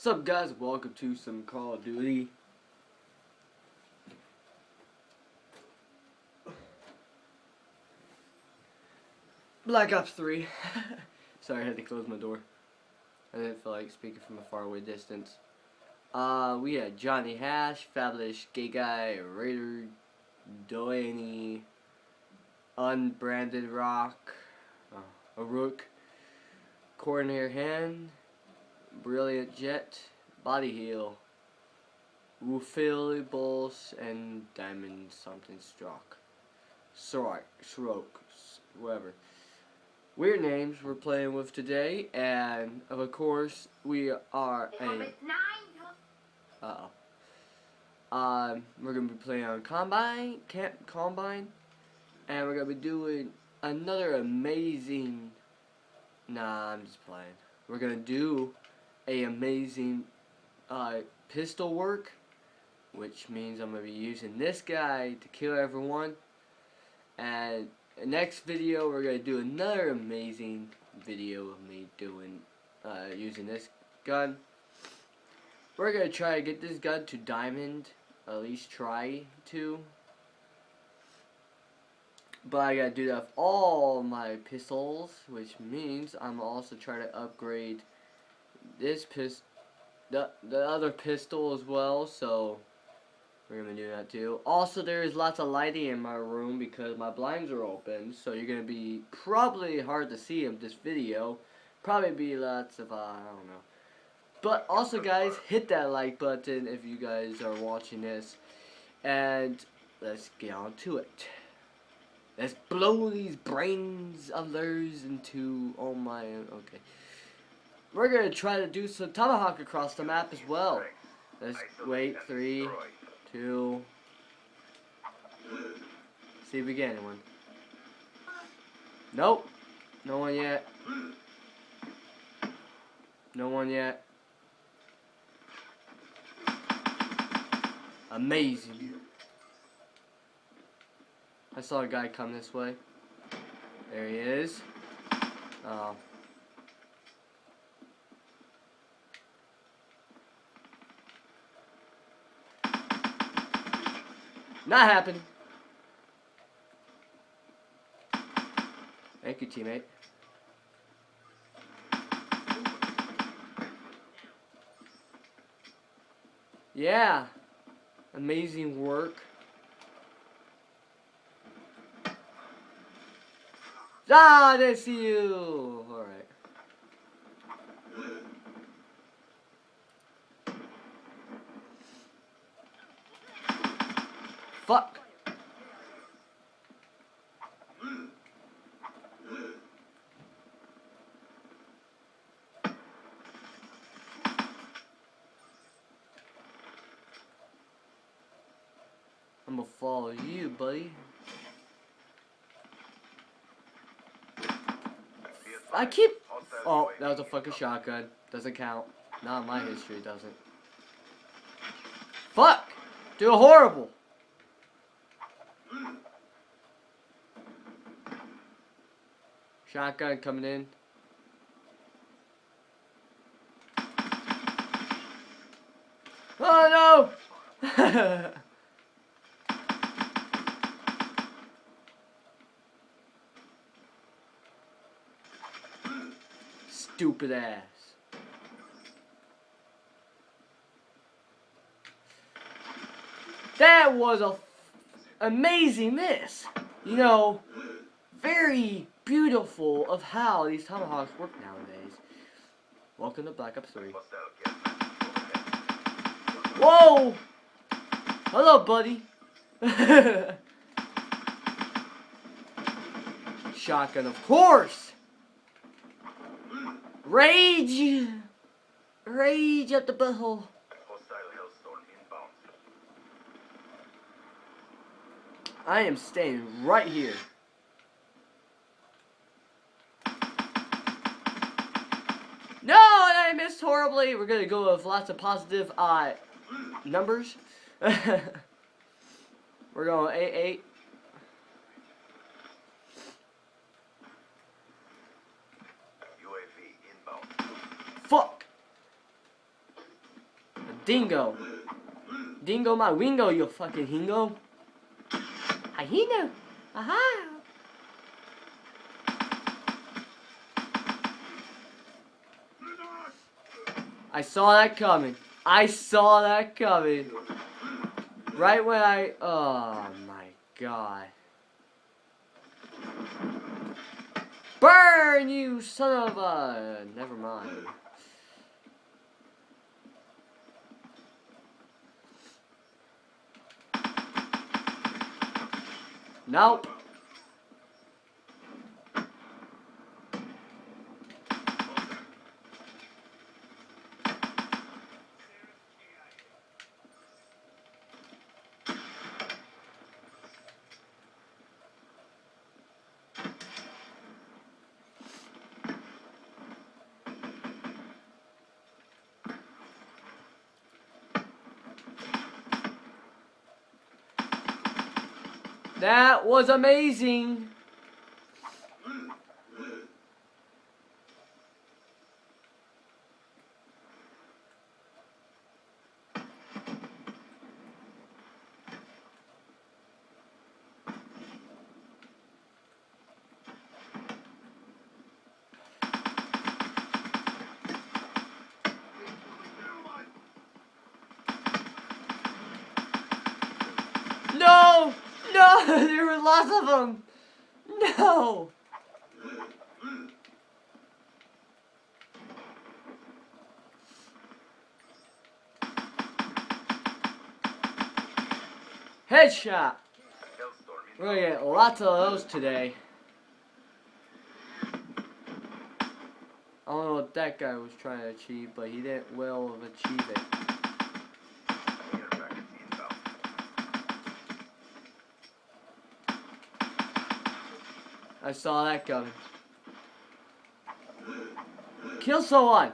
What's up, guys? Welcome to some Call of Duty. Black Ops 3. Sorry, I had to close my door. I didn't feel like speaking from a faraway distance. We had Johnny Hash, Fabulous Gay Guy, Raider, Doaney, Unbranded Rock, a Rook, Corner Hand, Brilliant Jet, Body Heal, Woofillables, and Diamond something Stroke. Stroke, whatever. Weird names we're playing with today, and of course we are a. We're gonna be playing on Combine, and we're gonna be doing another amazing. Nah, I'm just playing. We're gonna do a amazing pistol work, which means I'm gonna be using this guy to kill everyone. And the next video, we're gonna do another amazing video of me doing using this gun. We're gonna try to get this gun to diamond, at least try to. But I gotta do that with all my pistols, which means I'm also trying to upgrade this the other pistol as well. So we're gonna do that too. Also, there is lots of lighting in my room because my blinds are open, so you're gonna be probably hard to see in this video. Probably be lots of I don't know. But also, guys, hit that like button if you guys are watching this, and let's get on to it. Let's blow these brains of theirs into okay. We're gonna try to do some tomahawk across the map as well. Let's wait. 3, 2. See if we get anyone. Nope. No one yet. No one yet. Amazing. I saw a guy come this way. There he is. Oh. Not happened. Thank you, teammate. Yeah. Amazing work. Ah, I didn't see you. Alright. Fuck. I'm gonna follow you, buddy. I keep. Oh, that was a fucking shotgun. Doesn't count. Not in my history, it doesn't. Fuck! Do horrible! Shotgun coming in. Oh no! Stupid ass. That was a amazing miss. You know, very beautiful of how these tomahawks work nowadays. Welcome to Black Ops 3. Whoa! Hello, buddy. Shotgun, of course. Rage! Rage up the butthole. I am staying right here. No, I missed horribly. We're gonna go with lots of positive numbers. We're going 8-8. Fuck! Dingo. Dingo my wingo, you fucking hingo. I hingo. Aha. I saw that coming. I saw that coming. Right when oh my god. Burn, you son of a... Never mind. Nope. That was amazing. No! No! There were lots of them! No! Headshot! We're gonna get lots of those today. I don't know what that guy was trying to achieve, but he didn't well achieve it. I saw that coming. Kill someone!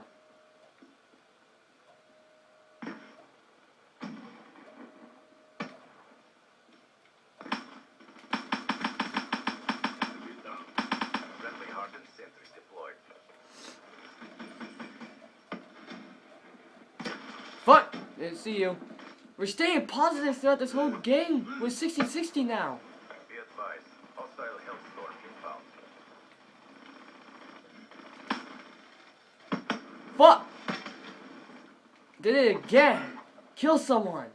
Fuck! Didn't see you. We're staying positive throughout this whole game. We're 60-60 now. Be advised, hostile hellstorm inbound. Fuck! Did it again. Kill someone.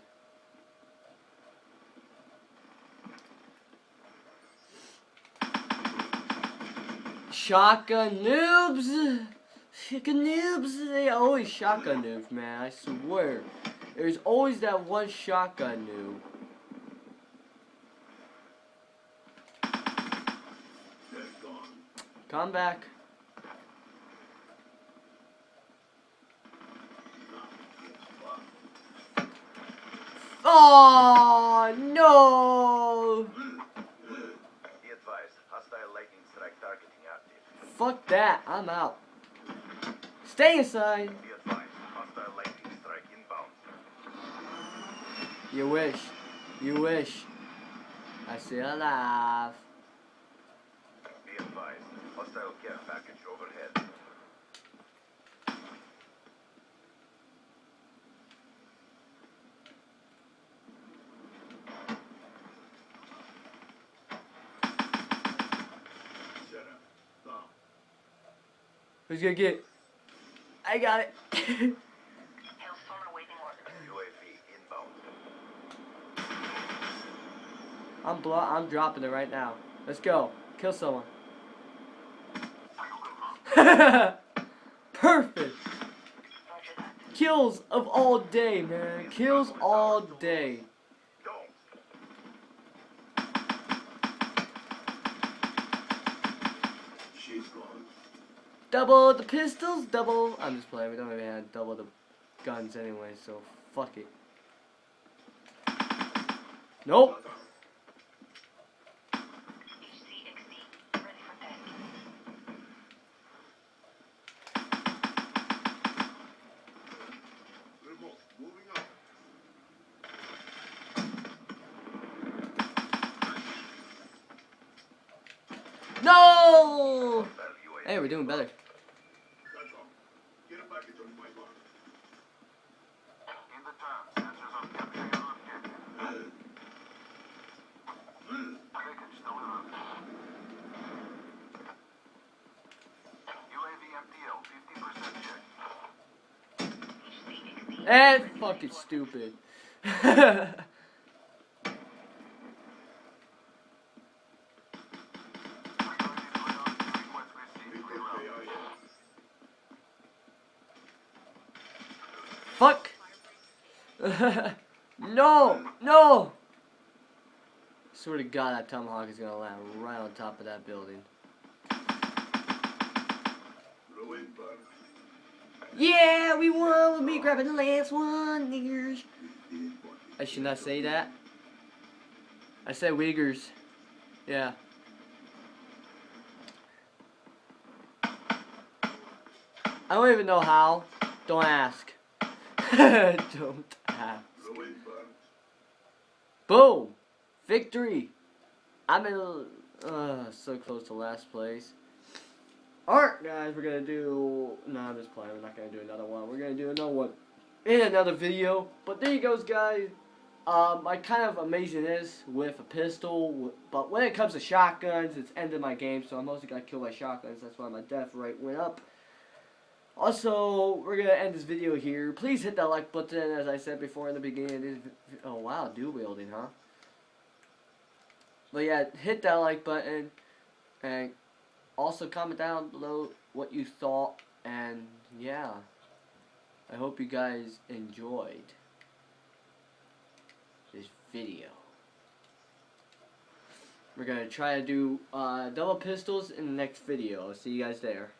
Shotgun noobs. Shotgun noobs. They always shotgun noobs, man. I swear. There's always that one shotgun noob. Come back. Oh no! Be advised, hostile lightning strike targeting active. Fuck that, I'm out. Stay inside. Be advised, hostile lightning strike inbound. You wish. You wish. I still alive. Be advised, hostile care package overhead. Who's gonna get it? I got it. UAV inbound. I'm dropping it right now. Let's go. Kill someone. Perfect. Kills of all day, man. Kills all day. Double the pistols, double. I'm just playing. We don't even have double the guns anyway, so fuck it. Nope. No! Hey, we're doing better. And fucking stupid. Fuck. No, no. Swear to God, that tomahawk is gonna land right on top of that building. Yeah, we won with me grabbing the last one, niggers. I should not say that. I said Uyghurs. Yeah. I don't even know how. Don't ask. Don't ask. Boom! Victory! I'm in so close to last place. Alright guys, we're gonna do... No, I'm just playing. We're not gonna do another one. We're gonna do another one in another video. But there you goes guys. I kind of amazing this with a pistol. But when it comes to shotguns, it's ended my game. So I mostly got killed by shotguns. That's why my death rate went up. Also, we're going to end this video here. Please hit that like button, as I said before in the beginning. Oh, wow, dual wielding, huh? But yeah, hit that like button. And also comment down below what you thought. And yeah, I hope you guys enjoyed this video. We're going to try to do double pistols in the next video. I'll see you guys there.